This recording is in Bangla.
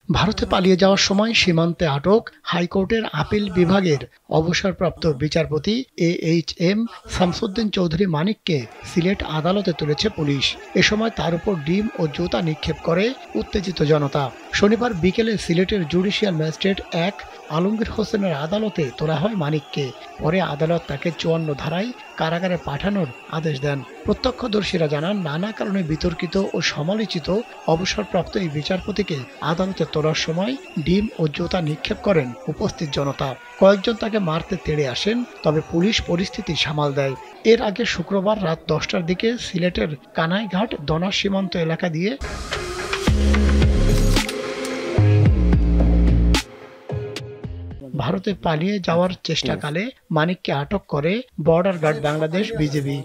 ভারতে পালিয়ে যাওয়ার সময় সীমান্তে আটক হাইকোর্টের আপিল বিভাগের অবসরপ্রাপ্ত বিচারপতি AHM শামসুদ্দিন চৌধুরী মানিককে সিলেট আদালতে তুলেছে পুলিশ। এ সময় তার উপর ডিম ও জুতা নিক্ষেপ করে উত্তেজিত জনতা। শনিবার বিকেলে সিলেটের জুডিশিয়াল ম্যাজিস্ট্রেট 1 আলমগীর হোসেনের আদালতে তোলা হয় মানিককে। পরে আদালত তাকে 54 ধারায় কারাগারে পাঠানোর আদেশ দেন। প্রত্যক্ষদর্শীরা জানান, নানা কারণে বিতর্কিত ও সমালোচিত অবসরপ্রাপ্ত এই বিচারপতিকে আদালতে তোলার সময় ডিম ও জুতা নিক্ষেপ করেন উপস্থিত জনতা। কয়েকজন তাকে মারতে তেড়ে আসেন, তবে পুলিশ পরিস্থিতি সামাল দেয়। এর আগে শুক্রবার রাত 10টার দিকে সিলেটের কানাইঘাট দনা সীমান্ত এলাকা দিয়ে ভারতে পালিয়ে যাওয়ার চেষ্টাকালে মানিককে আটক করে বর্ডার গার্ড বাংলাদেশ বিজিবি।